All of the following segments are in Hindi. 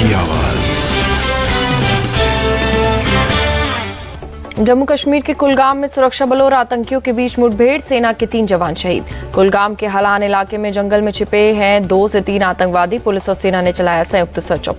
की आवाज। जम्मू कश्मीर के कुलगाम में सुरक्षा बलों और आतंकियों के बीच मुठभेड़, सेना के 3 जवान शहीद। कुलगाम के हलान इलाके में जंगल में छिपे हैं 2 से 3 आतंकवादी। पुलिस और सेना ने चलाया संयुक्त सर्च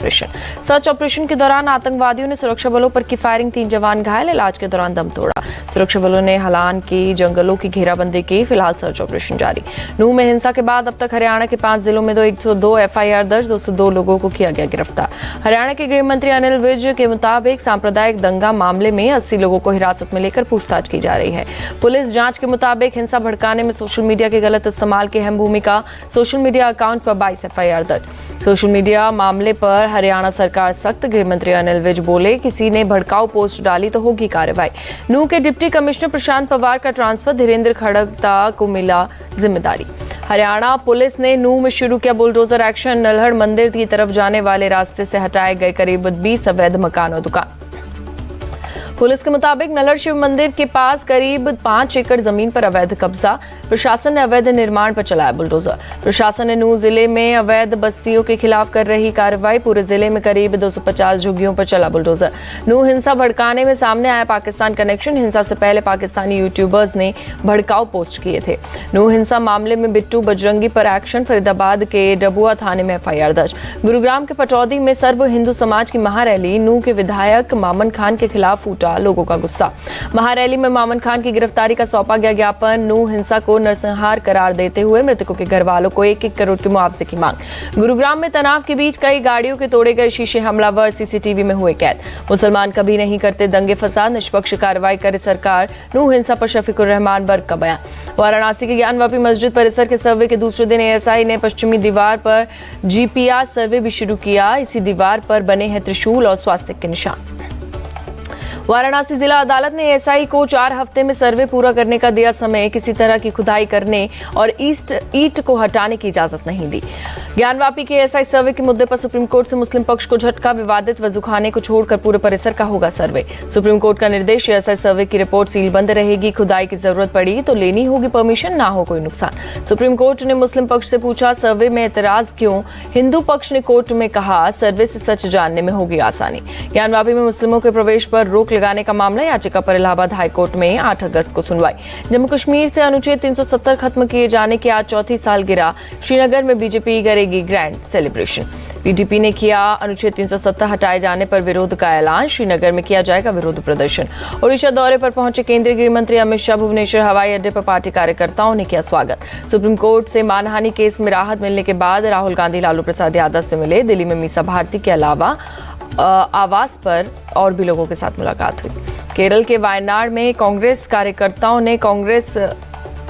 ऑपरेशन के दौरान आतंकवादियों ने सुरक्षा बलों पर की फायरिंग, 3 जवान घायल, इलाज के दौरान दम तोड़ा। सुरक्षा बलों ने हलान की जंगलों की घेराबंदी की, फिलहाल सर्च ऑपरेशन जारी। नूह में हिंसा के बाद अब तक हरियाणा के 5 जिलों में 102 FIR दर्ज, 202 लोगों को किया गया गिरफ्तार। हरियाणा के गृह मंत्री अनिल विज के मुताबिक सांप्रदायिक दंगा मामले में 80 लोगों को हिरासत में लेकर पूछताछ की जा रही है। पुलिस जांच के मुताबिक हिंसा भड़काने में सोशल मीडिया के गलत इस्तेमाल की अहम भूमिका, सोशल मीडिया अकाउंट पर 22 FIR दर्ज। सोशल मीडिया मामले पर हरियाणा सरकार सख्त, गृह मंत्री अनिल विज बोले किसी ने भड़काऊ पोस्ट डाली तो होगी कार्रवाई। नूह के डिप्टी कमिश्नर प्रशांत पवार का ट्रांसफर, धीरेन्द्र खड़गता को मिला जिम्मेदारी। हरियाणा पुलिस ने नूह में शुरू किया बुलडोजर एक्शन, नल्हड़ मंदिर की तरफ जाने वाले रास्ते से हटाए गए करीब 20 अवैध मकान और दुकान। पुलिस के मुताबिक नल्हड़ शिव मंदिर के पास करीब 5 एकड़ जमीन पर अवैध कब्जा, प्रशासन ने अवैध निर्माण पर चलाया बुलडोजर। प्रशासन ने नूह जिले में अवैध बस्तियों के खिलाफ कर रही कार्रवाई, पूरे जिले में करीब 250 झुग्गियों पर चला बुलडोजर। नूह हिंसा भड़काने में सामने आया पाकिस्तान कनेक्शन, हिंसा से पहले पाकिस्तानी यूट्यूबर्स ने भड़काऊ पोस्ट किए थे। नूह हिंसा मामले में बिट्टू बजरंगी पर एक्शन, फरीदाबाद के डबुआ थाने में FIR दर्ज। गुरुग्राम के पटौदी में सर्व हिंदू समाज की महारैली, नूह के विधायक मामन खान के खिलाफ फूटा लोगों का गुस्सा। महारैली में मामन खान की गिरफ्तारी का सौंपा गया ज्ञापन, नूह हिंसा को नरसंहार करार देते हुए मृतकों के घर वालों को 1-1 करोड़ के मुआवजे की मांग। गुरुग्राम में तनाव के बीच कई गाड़ियों के तोड़े गए शीशे, हमलावर CCTV में हुए कैद। मुसलमान कभी नहीं करते दंगे फसाद, निष्पक्ष कार्रवाई करे सरकार, नूह हिंसा पर शफीकुर रहमान बर्क का बयान। वाराणसी के ज्ञानवापी मस्जिद परिसर के सर्वे के दूसरे दिन ASI ने पश्चिमी दीवार पर GPS सर्वे भी शुरू किया। इसी दीवार पर बने हैं त्रिशूल और स्वास्तिक के निशान। वाराणसी जिला अदालत ने ASI को 4 हफ्ते में सर्वे पूरा करने का दिया समय, किसी तरह की खुदाई करने और ईंट को हटाने की इजाजत नहीं दी। ज्ञानवापी के ASI सर्वे के मुद्दे पर सुप्रीम कोर्ट से मुस्लिम पक्ष को झटका, विवादित वजूखाने को छोड़कर पूरे परिसर का होगा सर्वे। सुप्रीम कोर्ट का निर्देश, ASI सर्वे की रिपोर्ट सील बंद रहेगी, खुदाई की जरूरत पड़ी तो लेनी होगी परमिशन, ना हो कोई नुकसान। सुप्रीम कोर्ट ने मुस्लिम पक्ष से पूछा सर्वे में एतराज क्यों, हिंदू पक्ष ने कोर्ट में कहा सर्वे से सच जानने में होगी आसानी। ज्ञानवापी में मुस्लिमों के प्रवेश पर रोक लगाने का मामला, याचिका पर इलाहाबाद हाईकोर्ट में 8 अगस्त को सुनवाई। जम्मू कश्मीर से अनुच्छेद 370 खत्म किए जाने की आज 4थी सालगिरह, श्रीनगर में बीजेपी करेगी ग्रैंड सेलिब्रेशन। PDP ने किया अनुच्छेद 370 हटाए जाने पर विरोध का ऐलान, श्रीनगर में किया जाएगा विरोध प्रदर्शन। ओडिशा दौरे पर पहुंचे केंद्रीय गृह मंत्री अमित शाह, भुवनेश्वर हवाई अड्डे पर पार्टी कार्यकर्ताओं ने किया स्वागत। सुप्रीम कोर्ट से मानहानि केस में राहत मिलने के बाद राहुल गांधी लालू प्रसाद यादव से मिले। दिल्ली में मीसा भारती के अलावा आवास पर और भी लोगों के साथ मुलाकात हुई। केरल के वायनाड में कांग्रेस कार्यकर्ताओं ने कांग्रेस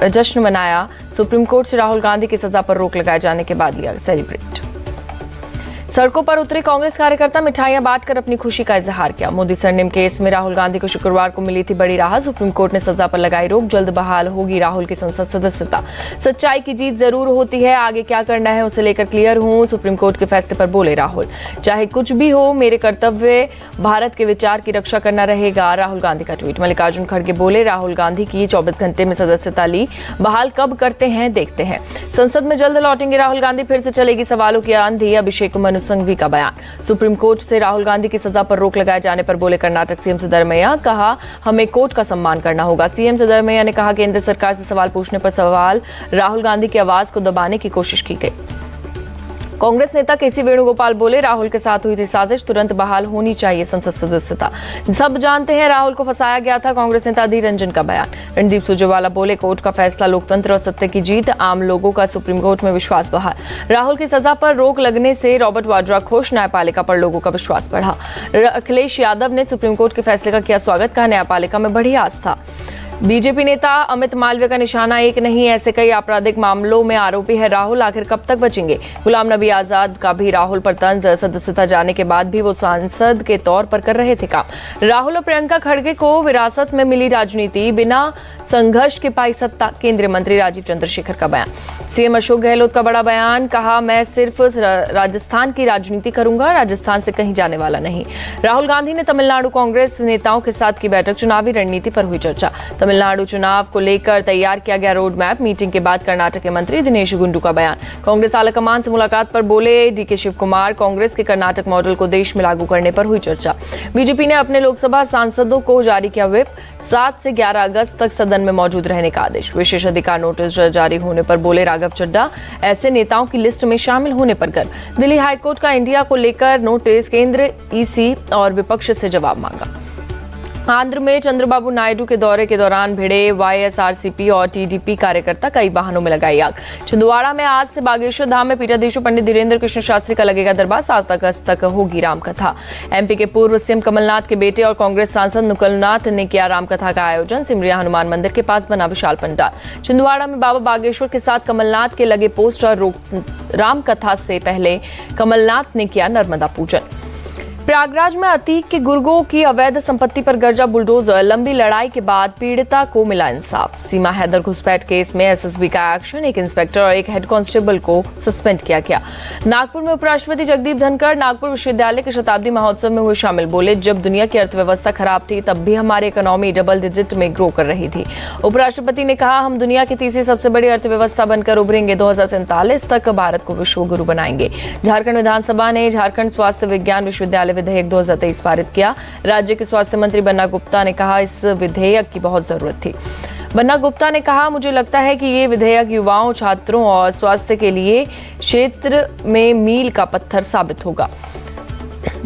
जश्न मनाया। सुप्रीम कोर्ट से राहुल गांधी की सजा पर रोक लगाए जाने के बाद लिया सेलिब्रेट। सड़कों पर उतरे कांग्रेस कार्यकर्ता मिठाइयां बांटकर अपनी खुशी का इजहार किया। मोदी सरनेम केस में राहुल गांधी को शुक्रवार को मिली थी बड़ी राहत। सुप्रीम कोर्ट ने सजा पर लगाई रोक, जल्द बहाल होगी राहुल की संसद सदस्यता। सच्चाई की जीत जरूर होती है, आगे क्या करना है उसे लेकर क्लियर हूं, सुप्रीम कोर्ट के फैसले पर बोले राहुल। चाहे कुछ भी हो, मेरे कर्तव्य भारत के विचार की रक्षा करना रहेगा, राहुल गांधी का ट्वीट। मल्लिकार्जुन खड़गे बोले राहुल गांधी की 24 घंटे में सदस्यता ली, बहाल कब करते हैं देखते हैं। संसद में जल्द लौटेंगे राहुल गांधी, फिर से चलेगी सवालों की आंधी, अभिषेक मनु संघवी का बयान। सुप्रीम कोर्ट से राहुल गांधी की सजा पर रोक लगाए जाने पर बोले कर्नाटक सीएम सिद्धरमैया, कहा हमें कोर्ट का सम्मान करना होगा। सीएम सिद्धरमैया ने कहा केंद्र सरकार से सवाल पूछने पर सवाल, राहुल गांधी की आवाज को दबाने की कोशिश की गई। कांग्रेस नेता केसी वेणुगोपाल बोले राहुल के साथ हुई थी साजिश, तुरंत बहाल होनी चाहिए संसद सदस्यता। सब जानते हैं राहुल को फंसाया गया था, कांग्रेस नेता अधीर रंजन का बयान। रणदीप सुरजेवाला बोले कोर्ट का फैसला लोकतंत्र और सत्य की जीत, आम लोगों का सुप्रीम कोर्ट में विश्वास बहाल। राहुल की सजा पर रोक लगने से रॉबर्ट वाड्रा खुश, न्यायपालिका पर लोगों का विश्वास बढ़ा। अखिलेश यादव ने सुप्रीम कोर्ट के फैसले का किया स्वागत, कहा न्यायपालिका में बढ़ी आस्था। बीजेपी नेता अमित मालवीय का निशाना एक नहीं, ऐसे कई आपराधिक मामलों में आरोपी है राहुल, आखिर कब तक बचेंगे। गुलाम नबी आजाद का भी राहुल पर तंज, सदस्यता जाने के बाद भी वो सांसद के तौर पर कर रहे थे काम। राहुल और प्रियंका खड़गे को विरासत में मिली राजनीति, बिना संघर्ष के पाई सत्ता, केंद्रीय मंत्री राजीव चंद्रशेखर का बयान। सीएम अशोक गहलोत का बड़ा बयान, कहा मैं सिर्फ राजस्थान की राजनीति करूंगा, राजस्थान से कहीं जाने वाला नहीं। राहुल गांधी ने तमिलनाडु कांग्रेस नेताओं के साथ की बैठक, चुनावी रणनीति पर हुई चर्चा। तमिलनाडु चुनाव को लेकर तैयार किया गया रोड मैप। मीटिंग के बाद कर्नाटक के मंत्री दिनेश गुंडू का बयान। कांग्रेस आलाकमान से मुलाकात पर बोले डीके शिव कुमार, कांग्रेस के कर्नाटक मॉडल को देश में लागू करने पर हुई चर्चा। बीजेपी ने अपने लोकसभा सांसदों को जारी किया व्हिप, 7 से 11 अगस्त तक सदन में मौजूद रहने का आदेश। विशेष अधिकार नोटिस जारी होने पर बोले राघव चड्ढा, ऐसे नेताओं की लिस्ट में शामिल होने पर गर्व। दिल्ली हाईकोर्ट का इंडिया को लेकर नोटिस, केंद्र, ईसी और विपक्ष से जवाब मांगा। आंध्र में चंद्रबाबू नायडू के दौरे के दौरान भिड़े वाईएसआरसीपी और टीडीपी कार्यकर्ता, कई वाहनों में लगाई आग। छिंदवाड़ा में आज से बागेश्वर धाम में पीठाधीश पंडित धीरेन्द्र कृष्ण शास्त्री का लगेगा दरबार। 7 अगस्त तक होगी रामकथा। एमपी के पूर्व सीएम कमलनाथ के बेटे और कांग्रेस सांसद नुकुलनाथ ने किया रामकथा का आयोजन। सिमरिया हनुमान मंदिर के पास बना विशाल पंडाल। छिंदवाड़ा में बाबा बागेश्वर के साथ कमलनाथ के लगे पोस्टर। रामकथा से पहले कमलनाथ ने किया नर्मदा पूजन। प्रयागराज में अतीक के गुर्गों की अवैध संपत्ति पर गरजा बुलडोजर। लंबी लड़ाई के बाद पीड़िता को मिला इंसाफ। सीमा हैदर घुसपैठ केस में एसएसबी का एक्शन, एक इंस्पेक्टर और एक हेड कांस्टेबल को सस्पेंड किया गया। नागपुर में उपराष्ट्रपति जगदीप धनखड़ नागपुर विश्वविद्यालय के शताब्दी महोत्सव में हुए शामिल। बोले जब दुनिया की अर्थव्यवस्था खराब थी तब भी हमारी इकोनॉमी डबल डिजिट में ग्रो कर रही थी। उपराष्ट्रपति ने कहा हम दुनिया की तीसरी सबसे बड़ी अर्थव्यवस्था बनकर उभरेंगे। 2047 तक भारत को विश्व गुरु बनाएंगे। झारखंड विधानसभा ने झारखंड स्वास्थ्य विज्ञान विश्वविद्यालय विधेयक 2023 पारित किया। राज्य के स्वास्थ्य मंत्री बन्ना गुप्ता ने कहा इस विधेयक की बहुत जरूरत थी। बन्ना गुप्ता ने कहा मुझे लगता है कि ये विधेयक युवाओं, छात्रों और स्वास्थ्य के लिए क्षेत्र में मील का पत्थर साबित होगा।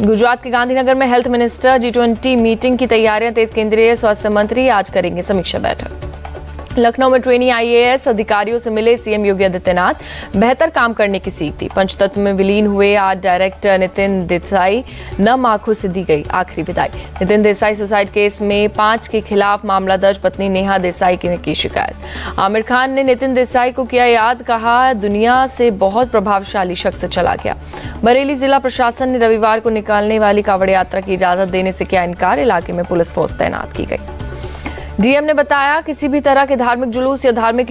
गुजरात के गांधीनगर में हेल्थ मिनिस्टर G20 मीटिंग की तैयारियां तेज। केंद्रीय स्वास्थ्य मंत्री आज करेंगे समीक्षा बैठक। लखनऊ में ट्रेनी आईएएस अधिकारियों से मिले सीएम योगी आदित्यनाथ, बेहतर काम करने की सीख दी। पंचतत्व में विलीन हुए आज डायरेक्टर नितिन देसाई, नम आंखों से दी गई आखिरी विदाई। नितिन देसाई सुसाइड केस में 5 के खिलाफ मामला दर्ज, पत्नी नेहा देसाई की शिकायत। आमिर खान ने नितिन देसाई को किया याद, कहा दुनिया से बहुत प्रभावशाली शख्स चला गया। बरेली जिला प्रशासन ने रविवार को निकालने वाली कांवड़ यात्रा की इजाजत देने से किया इनकार। इलाके में पुलिस फोर्स तैनात की गई। डीएम ने बताया किसी भी तरह के धार्मिक जुलूस या धार्मिक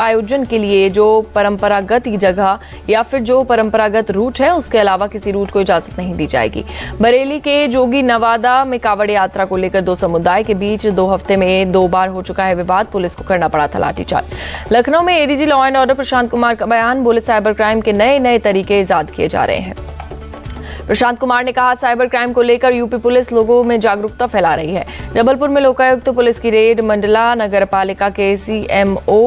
आयोजन के लिए जो परंपरागत जगह या फिर जो परंपरागत रूट है उसके अलावा किसी रूट को इजाजत नहीं दी जाएगी। बरेली के जोगी नवादा में कांवड़ यात्रा को लेकर 2 समुदाय के बीच 2 हफ्ते में 2 बार हो चुका है विवाद। पुलिस को करना पड़ा था लाठीचार्ज। लखनऊ में ADG law and order Prashant Kumar का बयान। बोले साइबर क्राइम के नए तरीके इजाद किए जा रहे हैं। प्रशांत कुमार ने कहा साइबर क्राइम को लेकर यूपी पुलिस लोगों में जागरूकता फैला रही है। जबलपुर में लोकायुक्त पुलिस की रेड। मंडला नगरपालिका के सीएमओ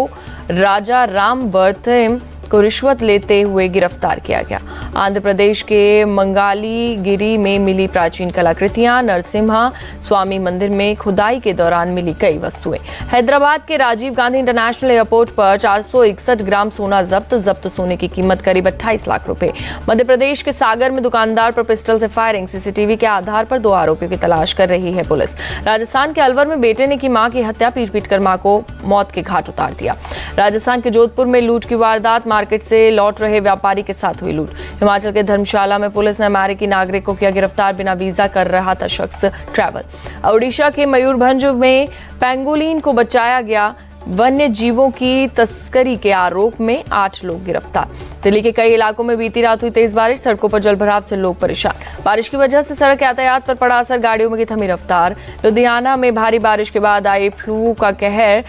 राजा राम बर्थेम को रिश्वत लेते हुए गिरफ्तार किया गया। आंध्र प्रदेश के मंगाली गिरी में मिली प्राचीन कलाकृतियां। नरसिम्हा स्वामी मंदिर में खुदाई के दौरान मिली कई वस्तुएं। हैदराबाद के राजीव गांधी इंटरनेशनल एयरपोर्ट पर 461 ग्राम सोना जब्त सोने की कीमत करीब 28 लाख रुपए। मध्य प्रदेश के सागर में दुकानदार पर पिस्टल से फायरिंग। सीसीटीवी के आधार पर 2 आरोपियों की तलाश कर रही है पुलिस। राजस्थान के अलवर में बेटे ने की मां की हत्या, पीट कर मां को मौत के घाट उतार दिया। राजस्थान के जोधपुर में लूट की वारदात। मार्केट से लौट रहे व्यापारी के साथ हुई लूट। हिमाचल के धर्मशाला में पुलिस ने अमेरिकी नागरिक को किया गिरफ्तार, बिना वीजा कर रहा था शख्स ट्रैवल। ओडिशा के मयूरभंज में पेंगोलिन को बचाया गया। वन्य जीवों की तस्करी के आरोप में 8 लोग गिरफ्तार। दिल्ली के कई इलाकों में बीती रात हुई तेज बारिश। सड़कों पर जलभराव से लोग परेशान। बारिश की वजह से सड़क यातायात पर पड़ा असर, गाड़ियों में की थमी रफ्तार। लुधियाना में भारी बारिश के बाद आई फ्लू का कहर,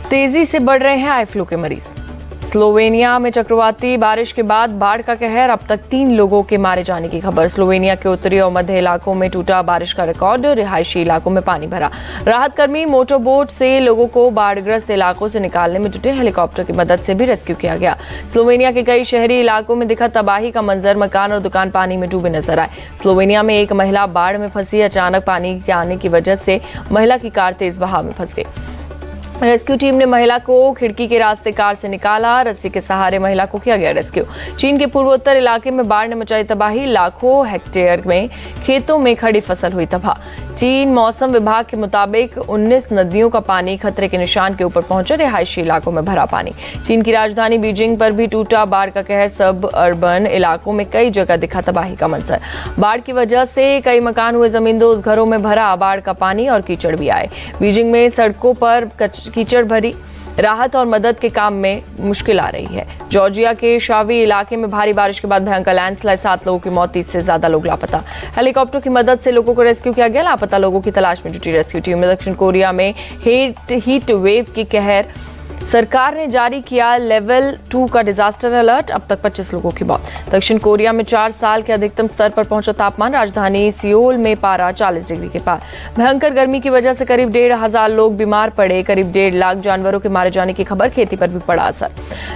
तेजी से बढ़ रहे हैं आई फ्लू के मरीज। स्लोवेनिया में चक्रवाती बारिश के बाद बाढ़ का कहर, अब तक 3 लोगों के मारे जाने की खबर। स्लोवेनिया के उत्तरी और मध्य इलाकों में टूटा बारिश का रिकॉर्ड, रिहायशी इलाकों में पानी भरा। राहत कर्मी मोटर बोट से लोगों को बाढ़ग्रस्त इलाकों से निकालने में जुटे, हेलीकॉप्टर की मदद से भी रेस्क्यू किया गया। स्लोवेनिया के कई शहरी इलाकों में दिखा तबाही का मंजर, मकान और दुकान पानी में डूबे नजर आए। स्लोवेनिया में एक महिला बाढ़ में फंसी, अचानक पानी के आने की वजह से महिला की कार तेज बहाव में फंस गई। रेस्क्यू टीम ने महिला को खिड़की के रास्ते कार से निकाला, रस्सी के सहारे महिला को किया गया रेस्क्यू। चीन के पूर्वोत्तर इलाके में बाढ़ ने मचाई तबाही, लाखों हेक्टेयर में खेतों में खड़ी फसल हुई तबाह। चीन मौसम विभाग के मुताबिक 19 नदियों का पानी खतरे के निशान के ऊपर पहुंचा, रिहायशी इलाकों में भरा पानी। चीन की राजधानी बीजिंग पर भी टूटा बाढ़ का कहर, सब अर्बन इलाकों में कई जगह दिखा तबाही का मंजर। बाढ़ की वजह से कई मकान हुए जमींदोज, घरों में भरा बाढ़ का पानी और कीचड़ भी आए। बीजिंग में सड़कों पर कीचड़ भरी, राहत और मदद के काम में मुश्किल आ रही है। जॉर्जिया के शावी इलाके में भारी बारिश के बाद भयंकर लैंडस्लाइड, 7 लोगों की मौत, 30 से ज्यादा लोग लापता। हेलीकॉप्टर की मदद से लोगों को रेस्क्यू किया गया। लापता लोगों की तलाश में जुटी रेस्क्यू टीम। दक्षिण कोरिया में हीट वेव की कहर, सरकार ने जारी किया लेवल 2 का डिजास्टर अलर्ट। अब तक 25 लोगों की मौत। दक्षिण कोरिया में 4 साल के अधिकतम स्तर पर पहुंचा तापमान। राजधानी सियोल में पारा 40 डिग्री के पार। भयंकर गर्मी की वजह से करीब 1,500 लोग बीमार पड़े। करीब 1.5 लाख जानवरों के मारे जाने की खबर। खेती पर भी पड़ा असर।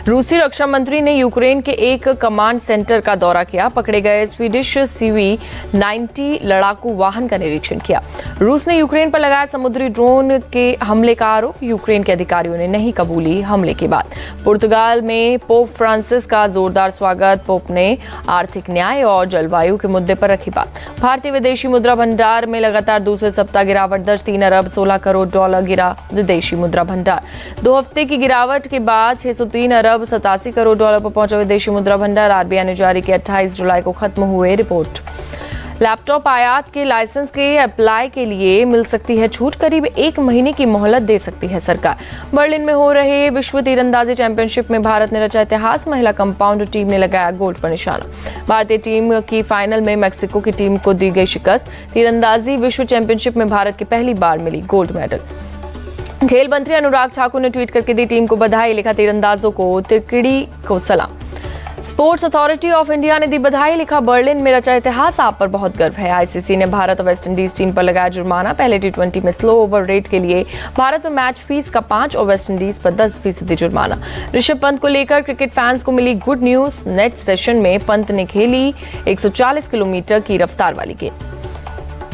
रूसी रक्षा मंत्री ने यूक्रेन के एक कमांड सेंटर का दौरा किया। पकड़े गए स्वीडिश CV-90 लड़ाकू वाहन का निरीक्षण किया। रूस ने यूक्रेन पर लगाया समुद्री ड्रोन के हमले का आरोप। यूक्रेन के अधिकारियों ने नहीं कबूली हमले के बाद। पुर्तगाल में पोप फ्रांसिस का जोरदार स्वागत। पोप ने आर्थिक न्याय और जलवायु के मुद्दे पर रखी बात। भारतीय विदेशी मुद्रा भंडार में लगातार दूसरे सप्ताह गिरावट दर्ज। 3 अरब 16 करोड़ डॉलर गिरा विदेशी मुद्रा भंडार। 2 हफ्ते की गिरावट के बाद 603 अरब 87 करोड़ डॉलर पर पहुंचा विदेशी मुद्रा भंडार। RBI ने जारी किया 28 जुलाई को खत्म हुए रिपोर्ट। लैपटॉप आयात के लाइसेंस के अप्लाई के लिए मिल सकती है छूट। करीब 1 महीने की मोहलत दे सकती है सरकार। बर्लिन में हो रहे विश्व तीरंदाजी चैंपियनशिप में भारत ने रचा इतिहास। महिला कंपाउंड टीम ने लगाया गोल्ड पर निशाना। भारतीय टीम की फाइनल में मैक्सिको की टीम को दी गई शिकस्त। तीरंदाजी विश्व चैंपियनशिप में भारत की पहली बार मिली गोल्ड मेडल। खेल मंत्री अनुराग ठाकुर ने ट्वीट करके दी टीम को बधाई। लिखा, तीरंदाजों को तिकड़ी को सलाम। स्पोर्ट्स अथॉरिटी ऑफ इंडिया ने दी बधाई। लिखा, बर्लिन में रचा इतिहास, आप पर बहुत गर्व है। ICC ने भारत और वेस्टइंडीज टीम पर लगाया जुर्माना। पहले T20 में स्लो ओवर रेट के लिए भारत में मैच फीस का 5 और वेस्टइंडीज पर 10% जुर्माना। ऋषभ पंत को लेकर क्रिकेट फैंस को मिली गुड न्यूज। नेट सेशन में पंत ने खेली 140 किलोमीटर की रफ्तार वाली गेंद।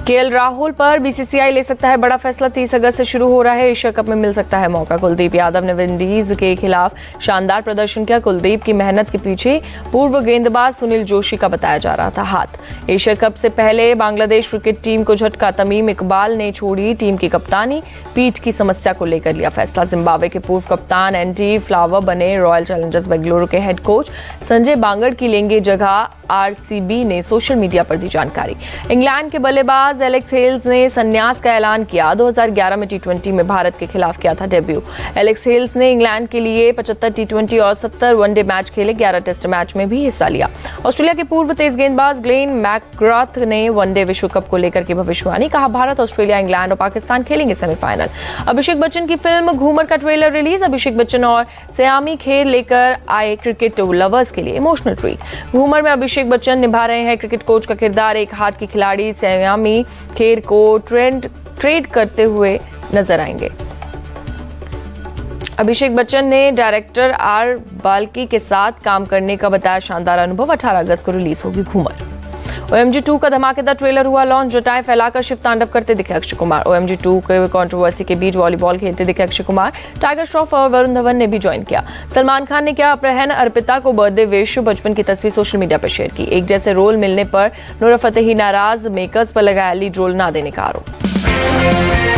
KL राहुल पर BCCI ले सकता है बड़ा फैसला। 30 अगस्त से शुरू हो रहा है एशिया कप में मिल सकता है मौका। कुलदीप यादव ने विंडीज के खिलाफ शानदार प्रदर्शन किया। कुलदीप की मेहनत के पीछे पूर्व गेंदबाज सुनील जोशी का बताया जा रहा था हाथ। एशिया कप से पहले बांग्लादेश क्रिकेट टीम को झटका। तमीम इकबाल ने छोड़ी टीम की कप्तानी। पीठ की समस्या को लेकर लिया फैसला। जिम्बाब्वे के पूर्व कप्तान एंडी फ्लावर बने रॉयल चैलेंजर्स बेंगलुरु के हेड कोच। संजय बांगड़ की लेंगे जगह। RCB ने सोशल मीडिया पर दी जानकारी। इंग्लैंड के बल्लेबाज एलेक्स हेल्स ने संन्यास का ऐलान किया। 2011 में T20 में भारत के खिलाफ किया था डेब्यू। एलेक्स हेल्स ने इंग्लैंड के लिए 75 T20 और 70 वनडे मैच खेले। 11 टेस्ट मैच में भी हिस्सा लिया। ऑस्ट्रेलिया के पूर्व तेज गेंदबाज ग्लेन मैकग्राथ ने वनडे विश्व कप को लेकर की भविष्यवाणी। कहा, भारत, ऑस्ट्रेलिया, इंग्लैंड और पाकिस्तान खेलेंगे सेमीफाइनल। अभिषेक बच्चन की फिल्म घूमर का ट्रेलर रिलीज। अभिषेक बच्चन और सयामी खेर लेकर आए क्रिकेट लवर्स के लिए इमोशनल ट्रीट। घूमर में अभिषेक बच्चन निभा रहे हैं क्रिकेट कोच का किरदार। एक हाथ की खिलाड़ी सयामी खेर को ट्रेड करते हुए नजर आएंगे। अभिषेक बच्चन ने डायरेक्टर R बाल्की के साथ काम करने का बताया शानदार अनुभव। 18 अगस्त को रिलीज होगी घूमर। OMG 2 का धमाकेदार ट्रेलर हुआ लॉन्च। जटाएं फैलाकर शिव तांडव करते दिखे अक्षय कुमार। OMG 2 के कंट्रोवर्सी के बीच वॉलीबॉल खेलते दिखे अक्षय कुमार। टाइगर श्रॉफ और वरुण धवन ने भी ज्वाइन किया। सलमान खान ने किया अपहरण अर्पिता को बर्थडे विश। बचपन की तस्वीर सोशल मीडिया पर शेयर की। एक जैसे रोल मिलने पर नूरा फतेही नाराज। मेकर्स पर लगाया लीड रोल ना देने का आरोप।